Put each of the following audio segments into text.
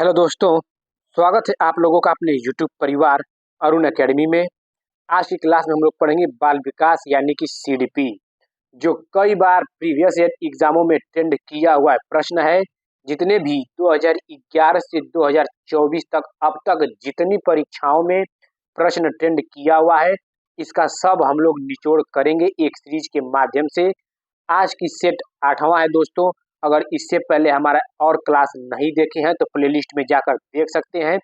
Hello दोस्तों, स्वागत है आप लोगों का अपने YouTube परिवार अरुण एकेडमी में। आज की क्लास में हम लोग पढ़ेंगे बाल विकास यानी कि सीडीपी, जो कई बार प्रीवियस ईयर एग्जामों में ट्रेंड किया हुआ प्रश्न है। जितने भी 2011 से 2024 तक अब तक जितनी परीक्षाओं में प्रश्न ट्रेंड किया हुआ है, इसका सब हम लोग निचोड़ करेंगे एक सीरीज के माध्यम से। आज की सेट 8वां है दोस्तों। अगर इससे पहले हमारा और क्लास नहीं देखे हैं तो प्लेलिस्ट में जाकर देख सकते हैं।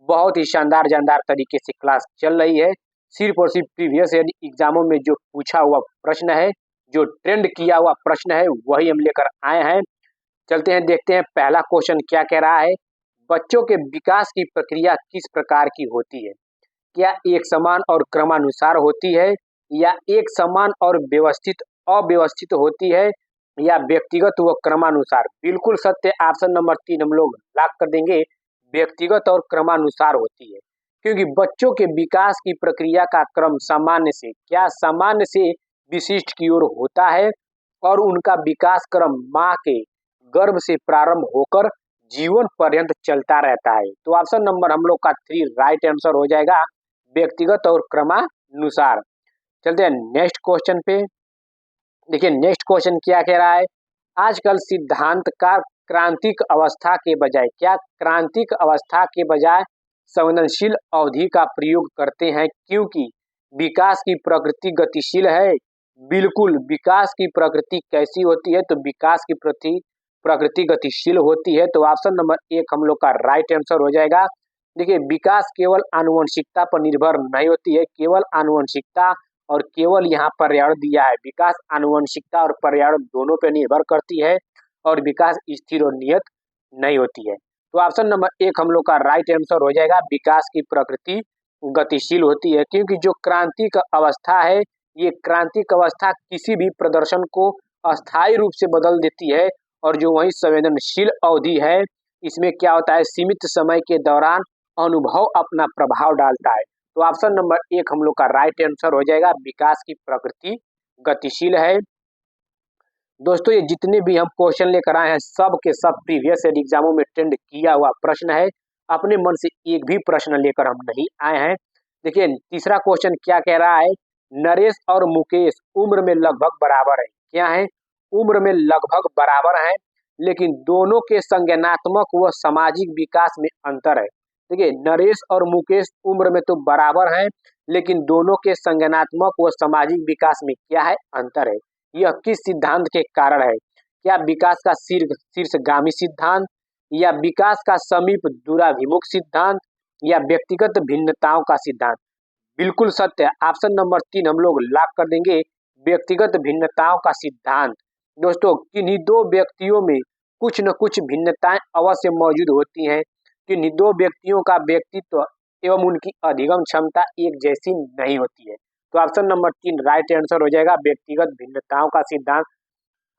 बहुत ही शानदार तरीके से क्लास चल रही है। सिर्फ और सिर्फ प्रीवियस ईयर एग्जामों में जो पूछा हुआ प्रश्न है, जो ट्रेंड किया हुआ प्रश्न है, वही हम लेकर आए हैं। चलते हैं, देखते हैं पहला क्वेश्चन क्या कह रहा है। बच्चों के विकास की प्रक्रिया किस प्रकार की होती है? क्या एक समान और क्रमानुसार होती है, या एक समान और व्यवस्थित अव्यवस्थित होती है, या व्यक्तिगत व क्रमानुसार? बिल्कुल सत्य, ऑप्शन नंबर 3 हम लोग लॉक कर देंगे। व्यक्तिगत और क्रमानुसार होती है, क्योंकि बच्चों के विकास की प्रक्रिया का क्रम सामान्य से विशिष्ट की ओर होता है, और उनका विकास क्रम माँ के गर्भ से प्रारंभ होकर जीवन पर्यंत चलता रहता है। तो ऑप्शन नंबर हम लोग का 3 राइट आंसर हो जाएगा, व्यक्तिगत और क्रमानुसार। चलते हैं नेक्स्ट क्वेश्चन पे। देखिए नेक्स्ट क्वेश्चन क्या कह रहा है। आजकल सिद्धांत का क्रांतिक अवस्था के बजाय संवेदनशील अवधि का प्रयोग करते हैं, क्योंकि विकास की प्रकृति गतिशील है। बिल्कुल, विकास की प्रकृति कैसी होती है? तो विकास की प्रकृति गतिशील होती है। तो ऑप्शन नंबर 1 हम लोग का राइट आंसर हो जाएगा। देखिए, विकास केवल आनुवंशिकता पर निर्भर नहीं होती है, केवल आनुवंशिकता और केवल यहाँ पर्यावरण दिया है। विकास आनुवंशिकता और पर्यावरण दोनों पर निर्भर करती है, और विकास स्थिर और नियत नहीं होती है। तो ऑप्शन नंबर 1 हम लोग का राइट आंसर हो जाएगा, विकास की प्रकृति गतिशील होती है। क्योंकि जो क्रांतिक अवस्था है, ये क्रांतिक अवस्था किसी भी प्रदर्शन को अस्थायी रूप से बदल देती है, और जो वही संवेदनशील अवधि है, इसमें क्या होता है, सीमित समय के दौरान अनुभव अपना प्रभाव डालता है। तो ऑप्शन नंबर 1 हम लोग का राइट आंसर हो जाएगा, विकास की प्रकृति गतिशील है। दोस्तों, ये जितने भी हम क्वेश्चन लेकर आए हैं, सब के सब प्रीवियस ईयर एग्जामों में ट्रेंड किया हुआ प्रश्न है। अपने मन से एक भी प्रश्न लेकर हम नहीं आए हैं। देखिए तीसरा क्वेश्चन क्या कह रहा है। नरेश और मुकेश उम्र में लगभग बराबर है। क्या है? उम्र में लगभग बराबर है, लेकिन दोनों के संज्ञानात्मक व सामाजिक विकास में अंतर है। देखिए, नरेश और मुकेश उम्र में तो बराबर हैं, लेकिन दोनों के संज्ञानात्मक व सामाजिक विकास में क्या है, अंतर है। यह किस सिद्धांत के कारण है? क्या विकास का शीर्षगामी सिद्धांत, या विकास का समीप दूराभिमुख सिद्धांत, या व्यक्तिगत भिन्नताओं का सिद्धांत? बिल्कुल सत्य, ऑप्शन नंबर 3 हम लोग लॉक कर देंगे, व्यक्तिगत भिन्नताओं का सिद्धांत। दोस्तों, किन्हीं दो व्यक्तियों में कुछ न कुछ भिन्नताएं अवश्य मौजूद होती हैं। किन्हीं दो व्यक्तियों का व्यक्तित्व एवं उनकी अधिगम क्षमता एक जैसी नहीं होती है। तो ऑप्शन नंबर 3 राइट आंसर हो जाएगा, व्यक्तिगत भिन्नताओं का सिद्धांत।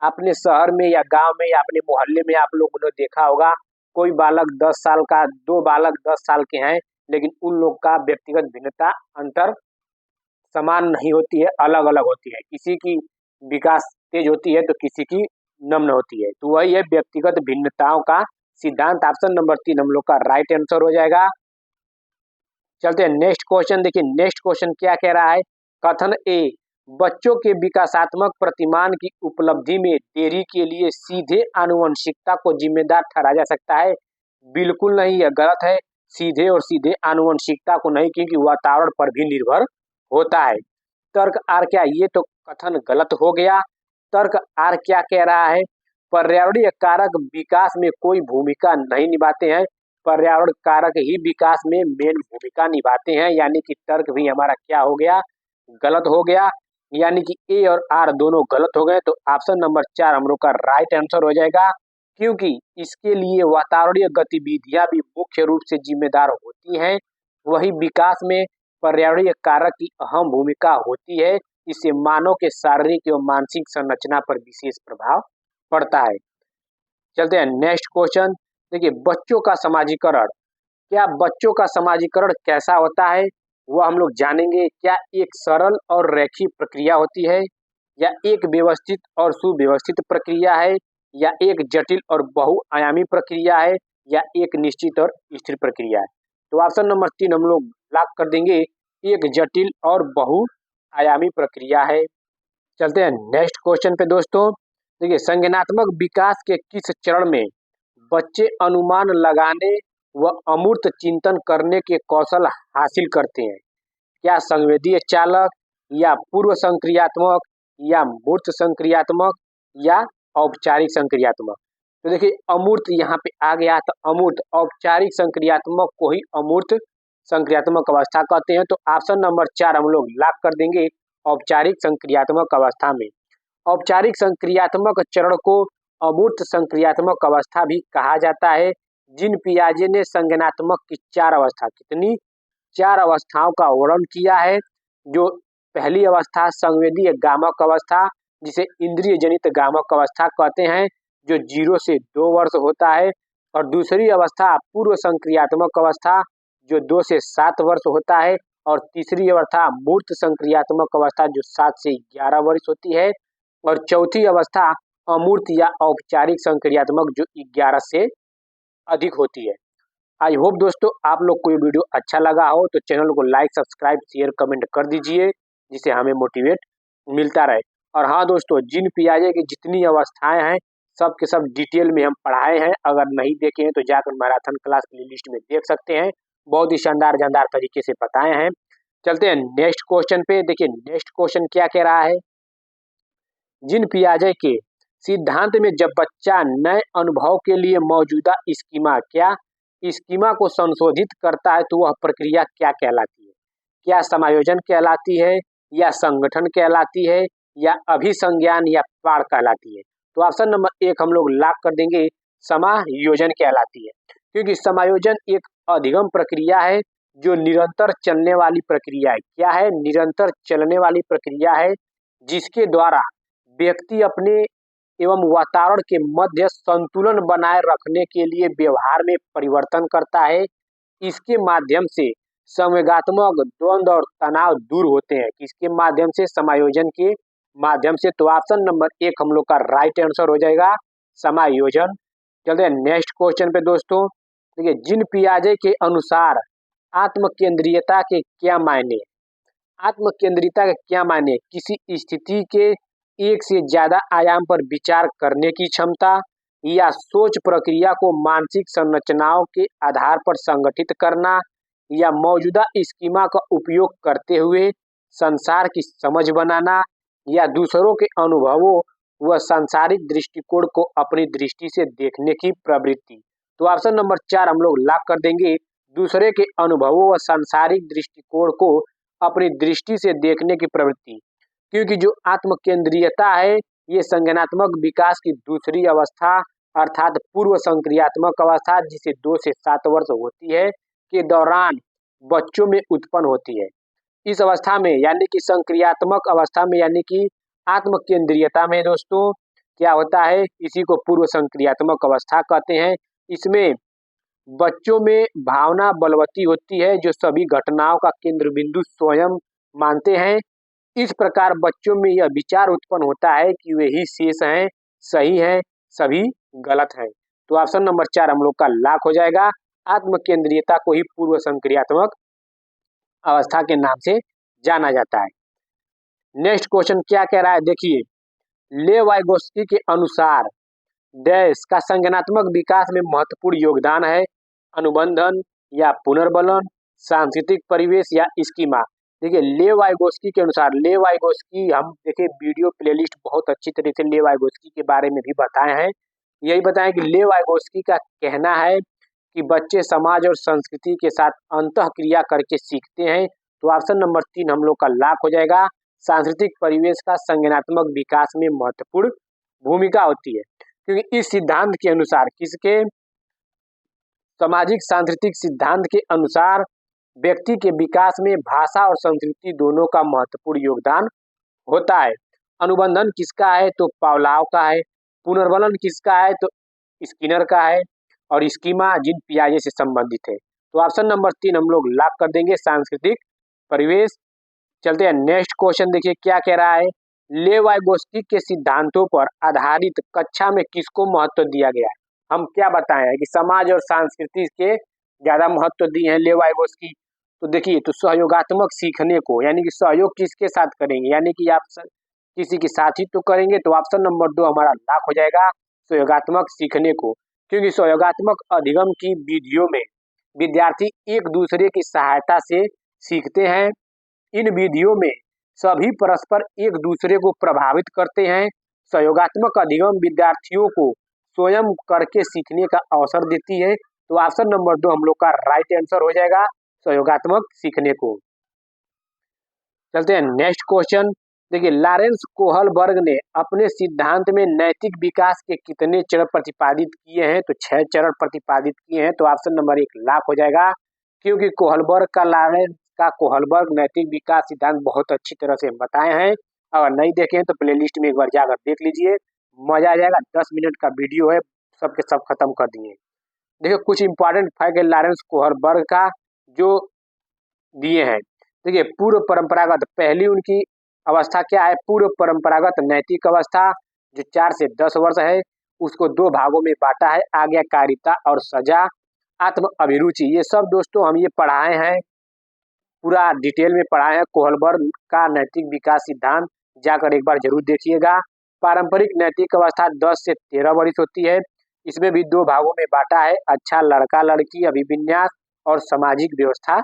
अपने शहर में या गांव में या अपने मोहल्ले में आप लोगों ने देखा होगा, कोई बालक 10 साल का, दो बालक 10 साल के हैं, लेकिन उन लोग का व्यक्तिगत भिन्नता अंतर समान नहीं होती है, अलग अलग होती है। किसी की विकास तेज होती है तो किसी की नम्न होती है। तो वही है व्यक्तिगत भिन्नताओं का सिद्धांत। ऑप्शन नंबर 3 हम लोग का राइट आंसर हो जाएगा। चलते हैं नेक्स्ट क्वेश्चन। देखिए नेक्स्ट क्वेश्चन क्या कह रहा है। कथन ए, बच्चों के विकासात्मक प्रतिमान की उपलब्धि में देरी के लिए सीधे आनुवंशिकता को जिम्मेदार ठहराया जा सकता है? बिल्कुल नहीं, यह गलत है। सीधे और सीधे आनुवंशिकता को नहीं, क्योंकि वातावरण पर भी निर्भर होता है। तर्क आर क्या, ये तो कथन गलत हो गया। तर्क आर क्या कह रहा है। पर्यावरणीय कारक विकास में कोई भूमिका नहीं निभाते हैं, पर्यावरण कारक ही विकास में मेन भूमिका निभाते हैं। यानी कि तर्क भी हमारा क्या हो गया, गलत हो गया। यानी कि ए और आर दोनों गलत हो गए। तो ऑप्शन नंबर 4 हम लोग का राइट आंसर हो जाएगा, क्योंकि इसके लिए वातावरणीय गतिविधियां भी मुख्य रूप से जिम्मेदार होती हैं। वही विकास में पर्यावरणीय कारक की अहम भूमिका होती है। इससे मानव के शारीरिक एवं मानसिक संरचना पर विशेष प्रभाव पड़ता है। चलते हैं नेक्स्ट क्वेश्चन। देखिए बच्चों का समाजीकरण, क्या बच्चों का समाजीकरण कैसा होता है, वह हम लोग जानेंगे। क्या एक सरल और रैखिक प्रक्रिया होती है, या एक व्यवस्थित और सुव्यवस्थित प्रक्रिया है, या एक जटिल और बहुआयामी प्रक्रिया है, या एक निश्चित और स्थिर प्रक्रिया है। तो ऑप्शन नंबर 3 हम लोग लॉक कर देंगे, एक जटिल और बहुआयामी प्रक्रिया है। चलते हैं नेक्स्ट क्वेश्चन पे दोस्तों। देखिए, संज्ञानात्मक विकास के किस चरण में बच्चे अनुमान लगाने व अमूर्त चिंतन करने के कौशल हासिल करते हैं? क्या संवेदीय चालक या पूर्व संक्रियात्मक या मूर्त संक्रियात्मक या औपचारिक संक्रियात्मक? तो देखिए, अमूर्त यहाँ पे आ गया, तो अमूर्त औपचारिक संक्रियात्मक को ही अमूर्त संक्रियात्मक अवस्था कहते हैं। तो ऑप्शन नंबर 4 हम लोग लॉक कर देंगे, औपचारिक संक्रियात्मक अवस्था में। औपचारिक संक्रियात्मक चरण को अमूर्त संक्रियात्मक अवस्था भी कहा जाता है। जीन पियाजे ने संज्ञानात्मक की 4 अवस्था, कितनी 4 अवस्थाओं का वर्णन किया है। जो पहली अवस्था संवेदीय गामक अवस्था, जिसे इंद्रिय जनित गामक अवस्था कहते हैं, जो 0 से 2 वर्ष होता है। और दूसरी अवस्था पूर्व संक्रियात्मक अवस्था, जो 2 से 7 वर्ष होता है। और तीसरी अवस्था मूर्त संक्रियात्मक अवस्था, जो 7 से 11 वर्ष होती है। और चौथी अवस्था अमूर्त या औपचारिक संक्रियात्मक, जो 11 से अधिक होती है। आई होप दोस्तों आप लोग को ये वीडियो अच्छा लगा हो, तो चैनल को लाइक, सब्सक्राइब, शेयर, कमेंट कर दीजिए, जिससे हमें मोटिवेट मिलता रहे। और हाँ दोस्तों, जीन पियाजे की जितनी अवस्थाएं हैं सब के सब डिटेल में हम पढ़ाए हैं। अगर नहीं देखे हैं तो जाकर मैराथन क्लास प्लेलिस्ट में देख सकते हैं, बहुत ही शानदार जानदार तरीके से बताए हैं। चलते हैं नेक्स्ट क्वेश्चन पे। देखिए, नेक्स्ट क्वेश्चन क्या कह रहा है। जीन पियाजे के सिद्धांत में जब बच्चा नए अनुभव के लिए मौजूदा स्कीमा को संशोधित करता है, तो वह प्रक्रिया क्या कहलाती है? क्या समायोजन कहलाती है, या संगठन कहलाती है, या अभिसंज्ञान या पाड़ कहलाती है? तो ऑप्शन नंबर 1 हम लोग लॉक कर देंगे, समायोजन कहलाती है। क्योंकि समायोजन एक अधिगम प्रक्रिया है, जो निरंतर चलने वाली प्रक्रिया है। क्या है? निरंतर चलने वाली प्रक्रिया है, जिसके द्वारा व्यक्ति अपने एवं वातावरण के मध्य संतुलन बनाए रखने के लिए व्यवहार में परिवर्तन करता है। इसके माध्यम से संवेगात्मक द्वंद्व और तनाव दूर होते हैं। किसके माध्यम से? समायोजन के माध्यम से। तो ऑप्शन नंबर 1 हम लोग का राइट आंसर हो जाएगा, समायोजन। चलते हैं नेक्स्ट क्वेश्चन पे दोस्तों। देखिए, जीन पियाजे के अनुसार आत्मकेंद्रियता के क्या मायने? आत्मकेंद्रियता के क्या मायने? किसी स्थिति के एक से ज्यादा आयाम पर विचार करने की क्षमता, या सोच प्रक्रिया को मानसिक संरचनाओं के आधार पर संगठित करना, या मौजूदा स्कीमा का उपयोग करते हुए संसार की समझ बनाना, या दूसरों के अनुभवों व सांसारिक दृष्टिकोण को अपनी दृष्टि से देखने की प्रवृत्ति। तो ऑप्शन नंबर 4 हम लोग लॉक कर देंगे, दूसरे के अनुभवों व सांसारिक दृष्टिकोण को अपनी दृष्टि से देखने की प्रवृत्ति। क्योंकि जो आत्मकेंद्रियता है, ये संज्ञानात्मक विकास की दूसरी अवस्था अर्थात पूर्व संक्रियात्मक अवस्था, जिसे 2 से 7 वर्ष होती है, के दौरान बच्चों में उत्पन्न होती है। इस अवस्था में यानी कि संक्रियात्मक अवस्था में, यानी कि आत्मकेंद्रियता में दोस्तों क्या होता है, इसी को पूर्व संक्रियात्मक अवस्था कहते हैं। इसमें बच्चों में भावना बलवती होती है, जो सभी घटनाओं का केंद्र बिंदु स्वयं मानते हैं। इस प्रकार बच्चों में यह विचार उत्पन्न होता है कि वे ही शेष हैं, सही हैं, सभी गलत हैं। तो ऑप्शन नंबर 4 हम लोग का लॉक हो जाएगा। आत्मकेंद्रियता को ही पूर्व संक्रियात्मक अवस्था के नाम से जाना जाता है। नेक्स्ट क्वेश्चन क्या कह रहा है, देखिए, लेव वाइगोत्स्की के अनुसार देश का संज्ञानात्मक विकास में महत्वपूर्ण योगदान है, अनुबंधन या पुनर्बलन, सांस्कृतिक परिवेश या स्कीमा। देखिए, लेव वाइगोत्स्की के अनुसार, लेव वाइगोत्स्की हम देखिए वीडियो प्लेलिस्ट बहुत अच्छी तरह से लेव वाइगोत्स्की के बारे में भी बताए हैं। यही बताएं कि लेव वाइगोत्स्की का कहना है कि बच्चे समाज और संस्कृति के साथ अंतःक्रिया करके सीखते हैं। तो ऑप्शन नंबर 3 हम लोग का लॉक हो जाएगा, सांस्कृतिक परिवेश का संज्ञानात्मक विकास में महत्वपूर्ण भूमिका होती है। क्योंकि इस सिद्धांत के अनुसार, किसके? सामाजिक सांस्कृतिक सिद्धांत के अनुसार व्यक्ति के विकास में भाषा और संस्कृति दोनों का महत्वपूर्ण योगदान होता है। अनुबंधन किसका है? तो पावलोव का है। पुनर्बलन किसका है? तो स्किनर का है। और स्कीमा जीन पियाजे से संबंधित है। तो ऑप्शन नंबर 3 हम लोग लॉक कर देंगे, सांस्कृतिक परिवेश। चलते हैं नेक्स्ट क्वेश्चन, देखिए क्या कह रहा है। लेव वाइगोत्स्की के सिद्धांतों पर आधारित कक्षा में किसको महत्व दिया गया है? हम क्या बताए हैं कि समाज और संस्कृति के ज्यादा महत्व दिए हैं लेवाइगोस्की। तो देखिए, तो सहयोगात्मक सीखने को यानी कि सहयोग किसके साथ करेंगे, यानी कि आप किसी के साथ ही तो करेंगे। तो ऑप्शन नंबर 2 हमारा लॉक हो जाएगा, सहयोगात्मक सीखने को। क्योंकि सहयोगात्मक अधिगम की विधियों में विद्यार्थी एक दूसरे की सहायता से सीखते हैं। इन विधियों में सभी परस्पर एक दूसरे को प्रभावित करते हैं। सहयोगात्मक अधिगम विद्यार्थियों को स्वयं करके सीखने का अवसर देती है। तो ऑप्शन नंबर 2 हम लोग का राइट आंसर हो जाएगा, सहयोगात्मक सीखने को। चलते हैं नेक्स्ट क्वेश्चन। देखिए, लॉरेंस कोहलबर्ग ने अपने सिद्धांत में नैतिक विकास के कितने चरण प्रतिपादित किए हैं? तो 6 चरण प्रतिपादित किए हैं। तो ऑप्शन नंबर 1 लॉक हो जाएगा, क्योंकि लॉरेंस का कोहलबर्ग नैतिक विकास सिद्धांत बहुत अच्छी तरह से बताए हैं। अगर नहीं देखे हैं तो प्लेलिस्ट में एक बार जाकर देख लीजिए, मजा आ जाएगा। 10 मिनट का वीडियो है, सबके सब खत्म कर दिए। देखिए, कुछ इंपॉर्टेंट फैक्ट है लॉरेंस कोहलबर्ग का जो दिए हैं। देखिए, पूर्व परंपरागत, पहली उनकी अवस्था क्या है? पूर्व परंपरागत नैतिक अवस्था जो 4 से 10 वर्ष है, उसको 2 भागों में बांटा है, आज्ञाकारिता और सजा, आत्म अभिरुचि। ये सब दोस्तों हम ये पढ़ाए हैं, पूरा डिटेल में पढ़ाए हैं। कोहलबर्ग का नैतिक विकास सिद्धांत जाकर एक बार जरूर देखिएगा। पारंपरिक नैतिक अवस्था 10 से 13 वर्ष होती है। इसमें भी 2 भागों में बांटा है, अच्छा लड़का लड़की अभिविन्यास और सामाजिक व्यवस्था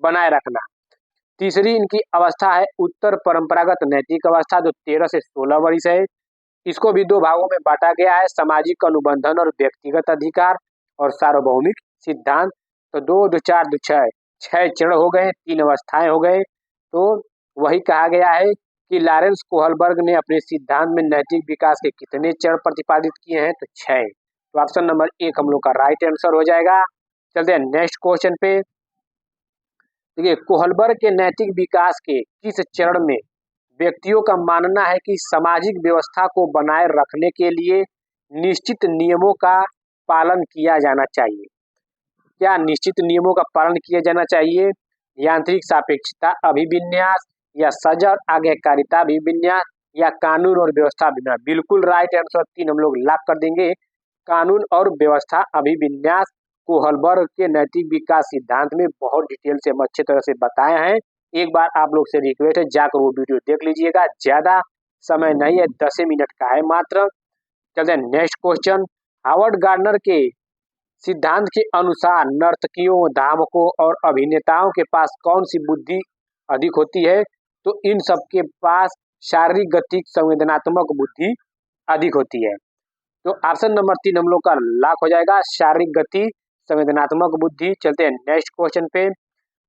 बनाए रखना। तीसरी इनकी अवस्था है उत्तर परंपरागत नैतिक अवस्था जो 13 से 16 वर्ष है। इसको भी 2 भागों में बांटा गया है, सामाजिक अनुबंधन और व्यक्तिगत अधिकार और सार्वभौमिक सिद्धांत। तो 2 2 4 2 6 6 चरण हो गए, 3 अवस्थाएं हो गए। तो वही कहा गया है कि लॉरेंस कोहलबर्ग ने अपने सिद्धांत में नैतिक विकास के कितने चरण प्रतिपादित किए हैं? तो 6। तो ऑप्शन नंबर 1 हम लोग का राइट आंसर हो जाएगा। चलते हैं नेक्स्ट क्वेश्चन पे। देखिए, कोहलबर्ग के नैतिक विकास के किस चरण में व्यक्तियों का मानना है कि सामाजिक व्यवस्था को बनाए रखने के लिए निश्चित नियमों का पालन किया जाना चाहिए? क्या निश्चित नियमों का पालन किया जाना चाहिए? यांत्रिक सापेक्षता अभिविन्यास, या सजा और आज्ञाकारिता अभिविन्यास, या कानून और व्यवस्था अभिविन्यास? बिल्कुल राइट आंसर 3 हम लोग लॉक कर देंगे, कानून और व्यवस्था अभिविन्यास। कोहलबर्ग के नैतिक विकास सिद्धांत में बहुत डिटेल से हम अच्छे तरह से बताए हैं। एक बार आप लोग से रिक्वेस्ट है, जाकर वो वीडियो देख लीजिएगा, ज्यादा समय नहीं है, 10 मिनट का है मात्र। चलते हैं नेक्स्ट क्वेश्चन। हावर्ड गार्डनर के सिद्धांत के अनुसार नर्तकियों, धावकों और अभिनेताओं के पास कौन सी बुद्धि अधिक होती है? तो इन सबके पास शारीरिक गति संवेदनात्मक बुद्धि अधिक होती है। तो ऑप्शन नंबर 3 हम लोग का लॉक हो जाएगा, शारीरिक गति संवेदनात्मक बुद्धि। चलते हैं नेक्स्ट क्वेश्चन पे।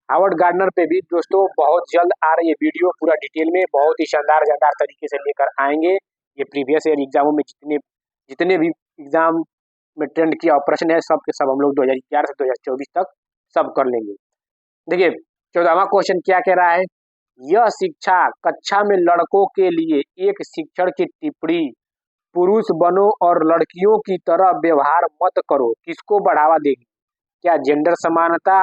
हावर्ड गार्डनर पे भी दोस्तों बहुत जल्द आ रही है वीडियो, पूरा डिटेल में बहुत ही शानदार तरीके से लेकर आएंगे। ये प्रीवियस ईयर एग्जामों में जितने भी एग्जाम में ट्रेंड किया ऑपरेशन है, सब के सब हम लोग 2011 से 2024 तक सब कर लेंगे। देखिए, 14वां क्वेश्चन क्या कह रहा है? यह शिक्षा कक्षा में लड़कों के लिए एक शिक्षण की टिप्पणी पुरुष बनो और लड़कियों की तरह व्यवहार मत करो किसको बढ़ावा देगी? क्या जेंडर समानता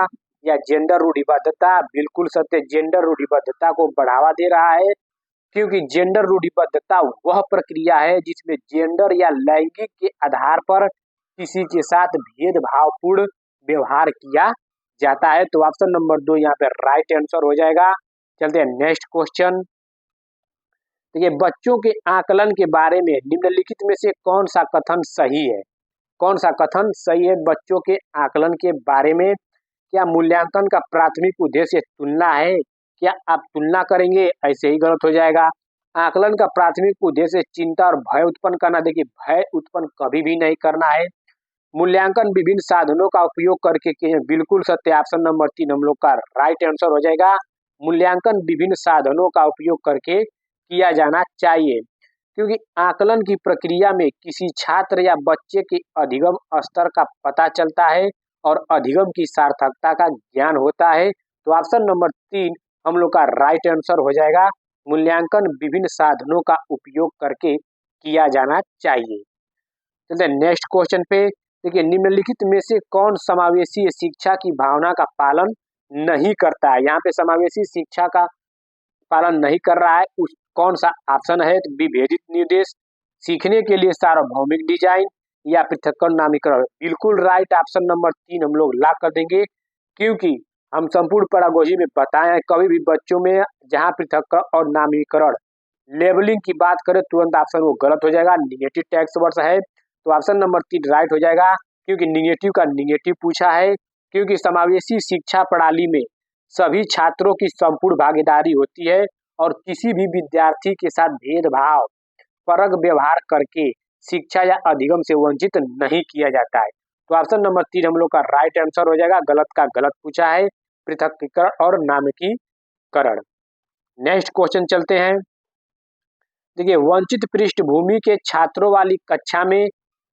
या जेंडर रूढ़िबद्धता? बिल्कुल सत्य, जेंडर रूढ़िबद्धता को बढ़ावा दे रहा है, क्योंकि जेंडर रूढ़िबद्धता वह प्रक्रिया है जिसमें जेंडर या लैंगिक के आधार पर किसी के साथ भेदभावपूर्ण व्यवहार किया जाता है। तो ऑप्शन नंबर 2 यहाँ पे राइट आंसर हो जाएगा। चलते हैं नेक्स्ट क्वेश्चन। देखिए, बच्चों के आकलन के बारे में निम्नलिखित में से कौन सा कथन सही है? कौन सा कथन सही है बच्चों के आकलन के बारे में? क्या मूल्यांकन का प्राथमिक उद्देश्य तुलना है? क्या आप तुलना करेंगे? ऐसे ही गलत हो जाएगा। आकलन का प्राथमिक उद्देश्य चिंता और भय उत्पन्न करना। देखिए, भय उत्पन्न कभी भी नहीं करना है। मूल्यांकन विभिन्न साधनों का उपयोग करके किए, बिल्कुल सत्य, ऑप्शन नंबर 3 हम लोग का राइट आंसर हो जाएगा। मूल्यांकन विभिन्न साधनों का उपयोग करके किया जाना चाहिए, क्योंकि आकलन की प्रक्रिया में किसी छात्र या बच्चे के अधिगम स्तर का पता चलता है और अधिगम की सार्थकता का ज्ञान होता है। तो ऑप्शन नंबर 3 हम लोग का राइट आंसर हो जाएगा, मूल्यांकन विभिन्न साधनों का उपयोग करके किया जाना चाहिए। चलते नेक्स्ट क्वेश्चन पे। देखिए, निम्नलिखित में से कौन समावेशी शिक्षा की भावना का पालन नहीं करता है? यहाँ पे समावेशी शिक्षा का पालन नहीं कर रहा है, उस कौन सा ऑप्शन है? तो विभेदित निर्देश, सीखने के लिए सार्वभौमिक डिजाइन, या पृथक्करण नामीकरण। बिल्कुल राइट, ऑप्शन नंबर 3 हम लोग लॉक कर देंगे, क्योंकि हम संपूर्ण पैडागोजी में बताए हैं कभी भी बच्चों में जहाँ पृथक्करण और नामीकरण लेबलिंग की बात करें तुरंत ऑप्शन वो गलत हो जाएगा। निगेटिव टैक्स वर्ड्स है तो ऑप्शन नंबर 3 राइट हो जाएगा, क्योंकि निगेटिव का निगेटिव पूछा है। क्योंकि समावेशी शिक्षा प्रणाली में सभी छात्रों की संपूर्ण भागीदारी होती है और किसी भी विद्यार्थी के साथ भेदभाव परक व्यवहार करके शिक्षा या अधिगम से वंचित नहीं किया जाता है। तो ऑप्शन नंबर 3 हम लोग का राइट आंसर हो जाएगा। गलत का गलत पूछा है, पृथक्करण और नामकीकरण। नेक्स्ट क्वेश्चन चलते हैं। देखिए, वंचित पृष्ठभूमि के छात्रों वाली कक्षा में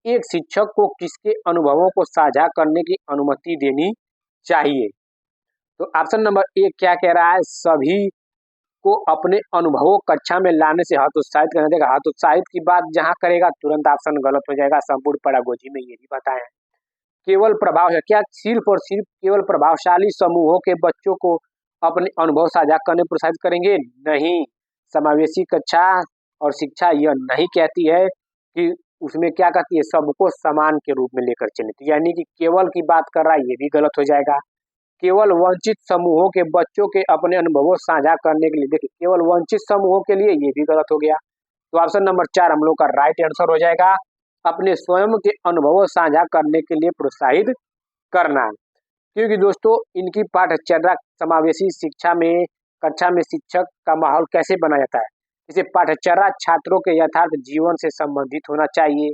एक शिक्षक को किसके अनुभवों को साझा करने की अनुमति देनी चाहिए? तो ऑप्शन नंबर 1 क्या कह रहा है, सभी को अपने अनुभवों कक्षा में लाने से हतोत्साहित करना देगा। हतोत्साहित की बात जहां करेगा तुरंत ऑप्शन गलत हो जाएगा। संपूर्ण पैडागोजी में ये भी बताया है। केवल प्रभाव है क्या, सिर्फ और सिर्फ केवल प्रभावशाली समूहों के बच्चों को अपने अनुभव साझा करने प्रोत्साहित करेंगे? नहीं, समावेशी कक्षा और शिक्षा यह नहीं कहती है कि उसमें क्या कहती है, सबको समान के रूप में लेकर चले, यानी कि केवल की बात कर रहा है, ये भी गलत हो जाएगा। केवल वंचित समूहों के बच्चों के अपने अनुभवों साझा करने के लिए, देखिए केवल वंचित समूहों के लिए, ये भी गलत हो गया। तो ऑप्शन नंबर 4 हम लोग का राइट आंसर हो जाएगा, अपने स्वयं के अनुभवों साझा करने के लिए प्रोत्साहित करना। क्योंकि दोस्तों इनकी पाठ्यचर्या समावेशी शिक्षा में कक्षा में शिक्षक का माहौल कैसे बनाया जाता है, इसे पाठ्यचर्या छात्रों के यथार्थ जीवन से संबंधित होना चाहिए,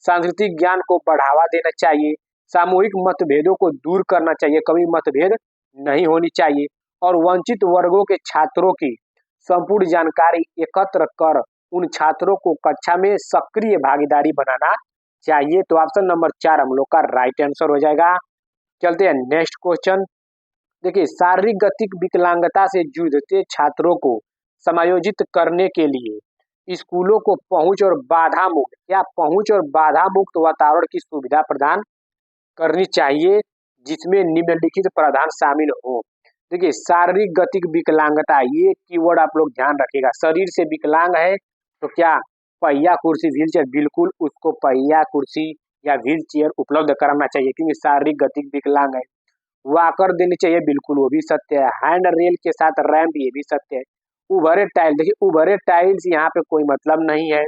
सांस्कृतिक ज्ञान को बढ़ावा देना चाहिए, सामूहिक मतभेदों को दूर करना चाहिए, कभी मतभेद नहीं होनी चाहिए, और वंचित वर्गों के छात्रों की संपूर्ण जानकारी एकत्र कर उन छात्रों को कक्षा में सक्रिय भागीदारी बनाना चाहिए। तो ऑप्शन नंबर 4 हम लोग का राइट आंसर हो जाएगा। चलते हैं नेक्स्ट क्वेश्चन। देखिए, शारीरिक गतिक विकलांगता से जूझते छात्रों को समायोजित करने के लिए स्कूलों को पहुंच और बाधा मुक्त वातावरण की सुविधा प्रदान करनी चाहिए, जिसमें निम्नलिखित प्रावधान शामिल हो। देखिए, शारीरिक गतिक विकलांगता, ये कीवर्ड आप लोग ध्यान रखिएगा। शरीर से विकलांग है तो क्या पहिया कुर्सी व्हील चेयर, बिल्कुल उसको पहिया कुर्सी या व्हील चेयर उपलब्ध कराना चाहिए, क्योंकि शारीरिक गतिक विकलांग है। वॉकर देनी चाहिए, बिल्कुल वो भी सत्य है। हैंड रेल के साथ रैंप, ये भी सत्य है। उभरे टाइल, देखिए उभरे टाइल्स यहाँ पे कोई मतलब नहीं है।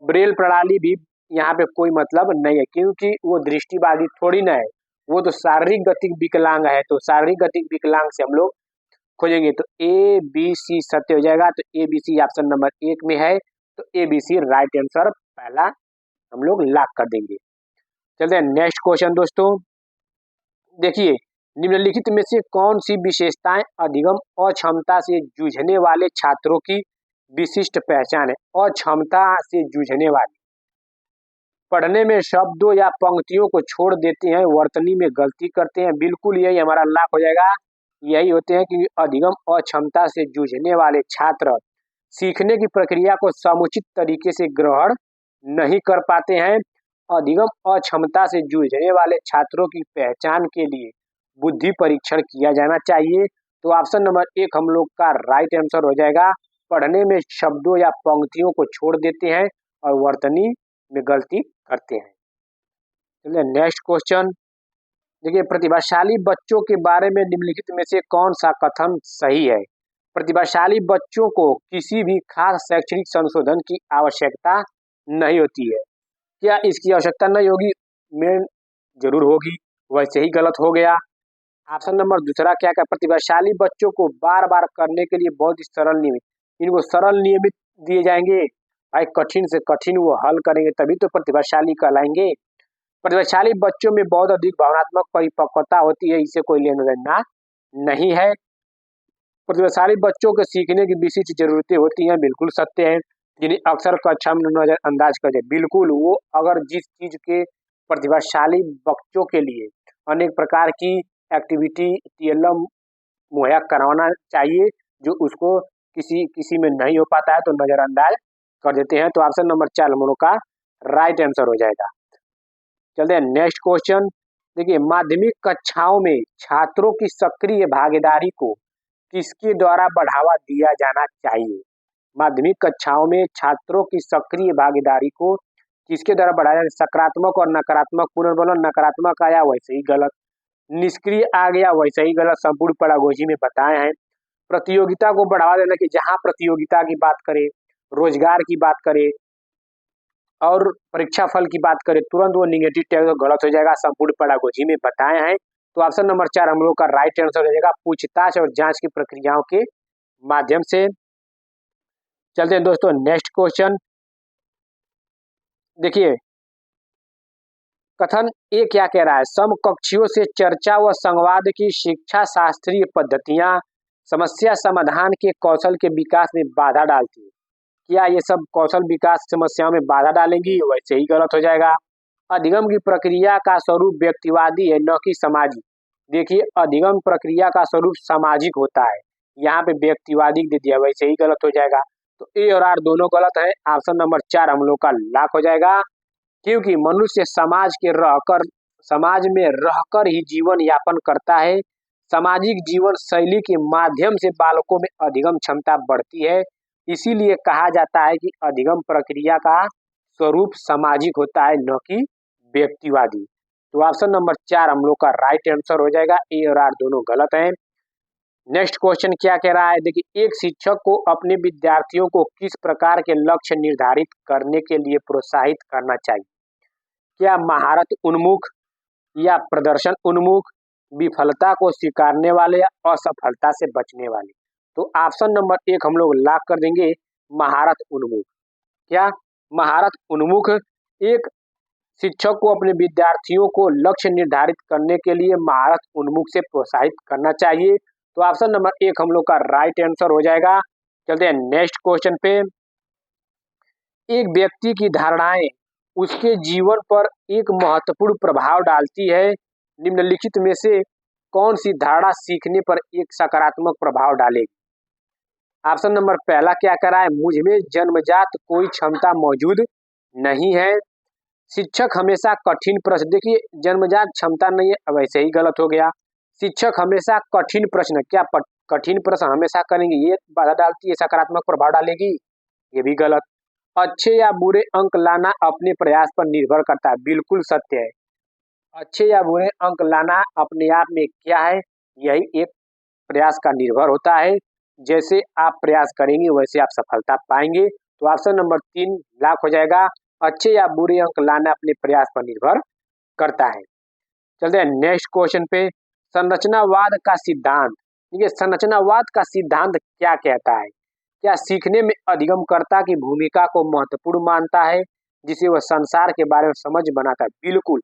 ब्रेल प्रणाली भी यहाँ पे कोई मतलब नहीं है, क्योंकि वो दृष्टिबाधित थोड़ी ना है, वो तो शारीरिक गतिक विकलांग है। तो शारीरिक गतिक विकलांग से हम लोग खोजेंगे तो ए बी सी सत्य हो जाएगा। तो A B C option number 1 में है, तो A B C right answer पहला हम लोग लॉक कर देंगे। चलते हैं नेक्स्ट क्वेश्चन दोस्तों। देखिए, निम्नलिखित में से कौन सी विशेषताएं अधिगम अक्षमता से जूझने वाले छात्रों की विशिष्ट पहचान है? अक्षमता से जूझने वाले, पढ़ने में शब्दों या पंक्तियों को छोड़ देते हैं, वर्तनी में गलती करते हैं, बिल्कुल यही हमारा लॉक हो जाएगा। यही होते हैं कि अधिगम अक्षमता से जूझने वाले छात्र सीखने की प्रक्रिया को समुचित तरीके से ग्रहण नहीं कर पाते हैं। अधिगम अक्षमता से जूझने वाले छात्रों की पहचान के लिए बुद्धि परीक्षण किया जाना चाहिए। तो ऑप्शन नंबर 1 हम लोग का राइट आंसर हो जाएगा, पढ़ने में शब्दों या पंक्तियों को छोड़ देते हैं और वर्तनी में गलती करते हैं। चलिए नेक्स्ट क्वेश्चन। देखिए, प्रतिभाशाली बच्चों के बारे में निम्नलिखित में से कौन सा कथन सही है? प्रतिभाशाली बच्चों को किसी भी खास शैक्षणिक संशोधन की आवश्यकता नहीं होती है। क्या इसकी आवश्यकता नहीं होगी? में जरूर होगी, वैसे ही गलत हो गया। ऑप्शन नंबर दूसरा क्या क्या, प्रतिभाशाली बच्चों को बार बार करने के लिए बहुत ही सरल नियमित, इनको सरल नियमित दिए जाएंगे, भाई कठिन से कठिन वो हल करेंगे तभी तो प्रतिभाशाली कहलाएंगे। प्रतिभाशाली बच्चों में बहुत अधिक भावनात्मक परिपक्वता होती है, इसे कोई लेना देना नहीं है। प्रतिभाशाली बच्चों के सीखने की विशिष्ट जरूरतें होती हैं, बिल्कुल सत्य है, जिन्हें अक्सर कक्षा में नजरअंदाज कर दे, बिल्कुल वो अगर जिस चीज के प्रतिभाशाली बच्चों के लिए अनेक प्रकार की एक्टिविटी टीएलएम मुहैया करवाना चाहिए, जो उसको किसी में नहीं हो पाता है तो नजरअंदाज कर देते हैं। तो ऑप्शन नंबर 4 हम लोग का राइट आंसर हो जाएगा। चलते हैं नेक्स्ट क्वेश्चन। देखिए, माध्यमिक कक्षाओं में छात्रों की सक्रिय भागीदारी को किसके द्वारा बढ़ावा दिया जाना चाहिए? माध्यमिक कक्षाओं में छात्रों की सक्रिय भागीदारी को किसके द्वारा बढ़ाया जाता है? सकारात्मक और नकारात्मक पुनर्वलन, नकारात्मक आया वैसे ही गलत, निष्क्रिय आ गया वैसे ही गलत, संपूर्ण पेडागोजी में बताए हैं। प्रतियोगिता को बढ़ावा देना कि जहां प्रतियोगिता की बात करें, रोजगार की बात करें और परीक्षा फल की बात करें, तुरंत वो निगेटिव टैग तो गलत हो जाएगा, संपूर्ण पेडागोजी में बताए हैं। तो ऑप्शन नंबर 4 हम लोग का राइट आंसर हो जाएगा, पूछताछ और जांच की प्रक्रियाओं के माध्यम से। चलते हैं दोस्तों नेक्स्ट क्वेश्चन। देखिए कथन ए क्या कह रहा है? समकक्षियों से चर्चा व संवाद की शिक्षा शास्त्रीय पद्धतियां समस्या समाधान के कौशल के विकास में बाधा डालती है। क्या ये सब कौशल विकास समस्याओं में बाधा डालेंगी? वैसे ही गलत हो जाएगा। अधिगम की प्रक्रिया का स्वरूप व्यक्तिवादी है न कि सामाजिक। देखिए अधिगम प्रक्रिया का स्वरूप सामाजिक होता है, यहाँ पे व्यक्तिवादी दे दिया, वैसे ही गलत हो जाएगा। तो ए और आर दोनों गलत है, ऑप्शन नंबर 4 हम लोग का लॉक हो जाएगा। क्योंकि मनुष्य समाज में रहकर ही जीवन यापन करता है। सामाजिक जीवन शैली के माध्यम से बालकों में अधिगम क्षमता बढ़ती है। इसीलिए कहा जाता है कि अधिगम प्रक्रिया का स्वरूप सामाजिक होता है न कि व्यक्तिवादी। तो ऑप्शन नंबर 4 हम लोग का राइट आंसर हो जाएगा, ए और आर दोनों गलत हैं। नेक्स्ट क्वेश्चन क्या कह रहा है? देखिए एक शिक्षक को अपने विद्यार्थियों को किस प्रकार के लक्ष्य निर्धारित करने के लिए प्रोत्साहित करना चाहिए? क्या महारत उन्मुख या प्रदर्शन उन्मुख, विफलता को स्वीकारने वाले या असफलता से बचने वाले? तो ऑप्शन नंबर 1 हम लोग लॉक कर देंगे, महारत उन्मुख। क्या महारत उन्मुख? एक शिक्षक को अपने विद्यार्थियों को लक्ष्य निर्धारित करने के लिए महारत उन्मुख से प्रोत्साहित करना चाहिए। तो ऑप्शन नंबर 1 हम लोग का राइट आंसर हो जाएगा। चलते हैं नेक्स्ट क्वेश्चन पे। एक व्यक्ति की धारणाएं उसके जीवन पर एक महत्वपूर्ण प्रभाव डालती है। निम्नलिखित में से कौन सी धारणा सीखने पर एक सकारात्मक प्रभाव डालेगी? ऑप्शन नंबर पहला क्या कह रहा है? मुझ में जन्मजात कोई क्षमता मौजूद नहीं है। शिक्षक हमेशा कठिन प्रश्न, देखिए जन्मजात क्षमता नहीं है, वैसे ही गलत हो गया। शिक्षक हमेशा कठिन प्रश्न, क्या कठिन प्रश्न हमेशा करेंगे, ये बाधा डालती है, सकारात्मक प्रभाव डालेगी, ये भी गलत। अच्छे या बुरे अंक लाना अपने प्रयास पर निर्भर करता है, बिल्कुल सत्य है। अच्छे या बुरे अंक लाना अपने आप में क्या है, यही एक प्रयास का निर्भर होता है। जैसे आप प्रयास करेंगे वैसे आप सफलता पाएंगे। तो ऑप्शन नंबर 3 लॉक हो जाएगा, अच्छे या बुरे अंक लाना अपने प्रयास पर निर्भर करता है। चलते हैं नेक्स्ट क्वेश्चन पे। संरचनावाद का सिद्धांत, ठीक है, संरचनावाद का सिद्धांत क्या कहता है? क्या सीखने में अधिगमकर्ता की भूमिका को महत्वपूर्ण मानता है, जिसे वह संसार के बारे में समझ बनाता है? बिल्कुल,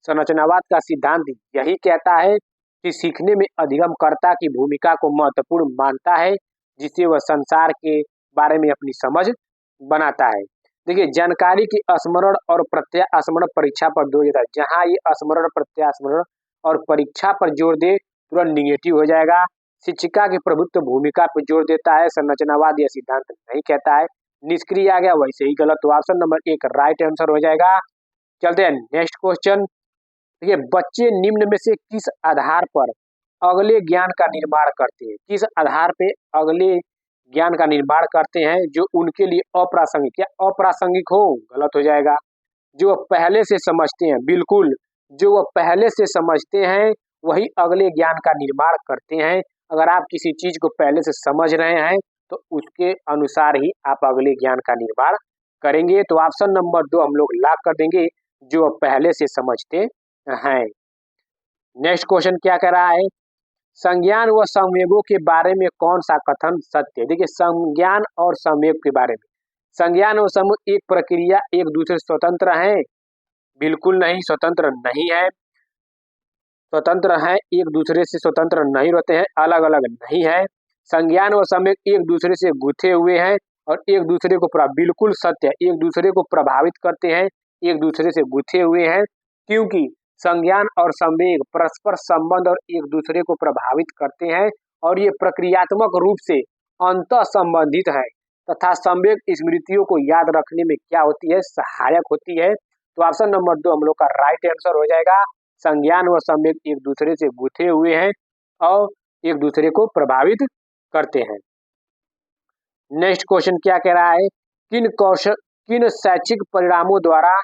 संरचनावाद का सिद्धांत यही कहता है कि सीखने में अधिगमकर्ता की भूमिका को महत्वपूर्ण मानता है, जिससे वह संसार के बारे में अपनी समझ बनाता है। देखिए जानकारी की स्मरण और प्रत्यास्मरण परीक्षा पर जोर देता है। जहां ये स्मरण, प्रत्यास्मरण और परीक्षा पर जोर दे तुरंत निगेटिव हो जाएगा। शिक्षिका की प्रभुत्व भूमिका पर जोर देता है। संरचनावाद यह सिद्धांत नहीं कहता है। निष्क्रिय आ गया, वैसे ही गलत। तो ऑप्शन नंबर 1 राइट आंसर हो जाएगा। चलते हैं नेक्स्ट क्वेश्चन। देखिए बच्चे निम्न में से किस आधार पर अगले ज्ञान का निर्माण करते हैं? किस आधार पे अगले ज्ञान का निर्माण करते हैं जो उनके लिए अप्रासंगिक या अप्रासंगिक हो? गलत हो जाएगा। जो वह पहले से समझते हैं, बिल्कुल, जो वह पहले से समझते हैं वही अगले ज्ञान का निर्माण करते हैं। अगर आप किसी चीज को पहले से समझ रहे हैं तो उसके अनुसार ही आप अगले ज्ञान का निर्माण करेंगे। तो ऑप्शन नंबर 2 हम लोग लॉक कर देंगे, जो वह पहले से समझते हैं। नेक्स्ट क्वेश्चन क्या कह रहा है? संज्ञान व संवेगों के बारे में कौन सा कथन सत्य है? देखिए संज्ञान और संवेग के बारे में, संज्ञान और संवेग एक प्रक्रिया एक दूसरे से स्वतंत्र है? बिल्कुल नहीं, स्वतंत्र नहीं है। स्वतंत्र है, एक दूसरे से स्वतंत्र नहीं रहते हैं, अलग अलग नहीं है। संज्ञान व संवेग एक दूसरे से गुथे हुए हैं और एक दूसरे को बिल्कुल सत्य है, एक दूसरे को प्रभावित करते हैं, एक दूसरे से गुथे हुए हैं। क्योंकि संज्ञान और संवेग परस्पर संबंध और एक दूसरे को प्रभावित करते हैं और ये प्रक्रियात्मक रूप से अंतः संबंधित है तथा संवेग स्मृतियों को याद रखने में क्या होती है, सहायक होती है। तो ऑप्शन नंबर 2 हम लोग का राइट आंसर हो जाएगा। संज्ञान व संवेग एक दूसरे से गुथे हुए हैं और एक दूसरे को प्रभावित करते हैं। नेक्स्ट क्वेश्चन क्या कह रहा है? किन शैक्षिक परिणामों द्वारा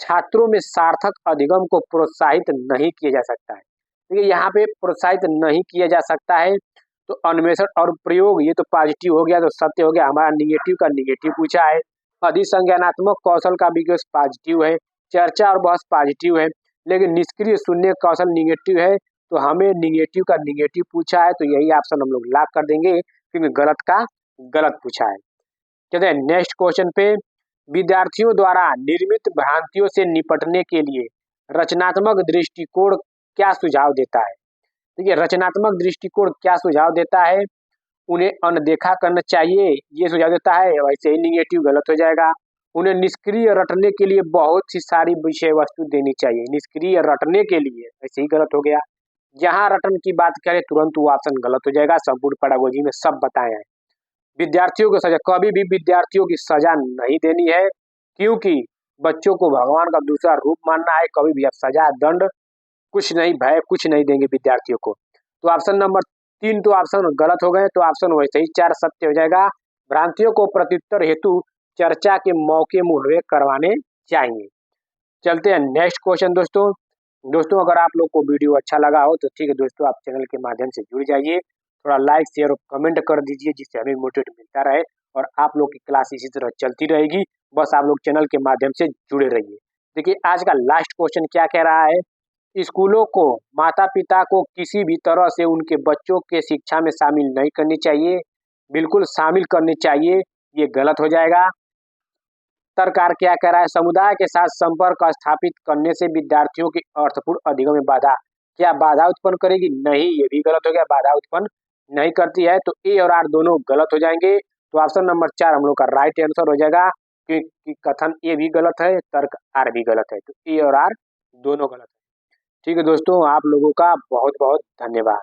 छात्रों में सार्थक अधिगम को प्रोत्साहित नहीं किया जा सकता है। देखिए यहाँ पे प्रोत्साहित नहीं किया जा सकता है, तो अन्वेषण और प्रयोग ये तो पॉजिटिव हो गया, तो सत्य हो गया। हमारा निगेटिव का निगेटिव पूछा है। अधिसंज्ञानात्मक कौशल का विकास पॉजिटिव है, चर्चा और बहस पॉजिटिव है, लेकिन निष्क्रिय सुनने कौशल निगेटिव है, तो हमें निगेटिव का निगेटिव पूछा है, तो यही ऑप्शन हम लोग लॉक कर देंगे, क्योंकि गलत का गलत पूछा है। चलिए नेक्स्ट क्वेश्चन पे, विद्यार्थियों द्वारा निर्मित भ्रांतियों से निपटने के लिए रचनात्मक दृष्टिकोण क्या सुझाव देता है? देखिए रचनात्मक दृष्टिकोण क्या सुझाव देता है? उन्हें अनदेखा करना चाहिए, ये सुझाव देता है। वैसे ही निगेटिव गलत हो जाएगा। उन्हें निष्क्रिय रटने के लिए बहुत सी सारी विषय वस्तु देनी चाहिए, निष्क्रिय रटने के लिए, ऐसे ही गलत हो गया। जहां रटन की बात करें तुरंत वो ऑप्शन गलत हो जाएगा। संपूर्ण पेडागोजी में सब बताए हैं। विद्यार्थियों को सजा, कभी भी विद्यार्थियों की सजा नहीं देनी है, क्योंकि बच्चों को भगवान का दूसरा रूप मानना है। कभी भी आप सजा दंड कुछ नहीं, भय कुछ नहीं देंगे विद्यार्थियों को। तो ऑप्शन नंबर 3 तो ऑप्शन गलत हो गए, तो ऑप्शन वैसे ही 4 सत्य हो जाएगा। भ्रांतियों को प्रत्युत्तर हेतु चर्चा के मौके मुहैया करवाने चाहिए। चलते हैं नेक्स्ट क्वेश्चन दोस्तों अगर आप लोग को वीडियो अच्छा लगा हो तो ठीक है दोस्तों, आप चैनल के माध्यम से जुड़ जाइए, थोड़ा लाइक शेयर और कमेंट कर दीजिए, जिससे हमें मोटिवेट मिलता रहे और आप लोग की क्लास इसी तरह चलती रहेगी। बस आप लोग चैनल के माध्यम से जुड़े रहिए। देखिए आज का लास्ट क्वेश्चन क्या कह रहा है, स्कूलों को माता पिता को किसी भी तरह से उनके बच्चों के शिक्षा में शामिल नहीं करनी चाहिए, बिल्कुल शामिल करनी चाहिए, ये गलत हो जाएगा। सरकार क्या कह रहा है, समुदाय के साथ संपर्क स्थापित करने से विद्यार्थियों की अर्थपूर्ण अधिगम में बाधा, क्या बाधा उत्पन्न करेगी? नहीं, ये भी गलत हो गया, बाधा उत्पन्न नहीं करती है। तो ए और आर दोनों गलत हो जाएंगे। तो ऑप्शन नंबर 4 हम लोग का राइट आंसर हो जाएगा, क्योंकि कथन ए भी गलत है, तर्क आर भी गलत है, तो ए और आर दोनों गलत है। ठीक है दोस्तों, आप लोगों का बहुत बहुत धन्यवाद।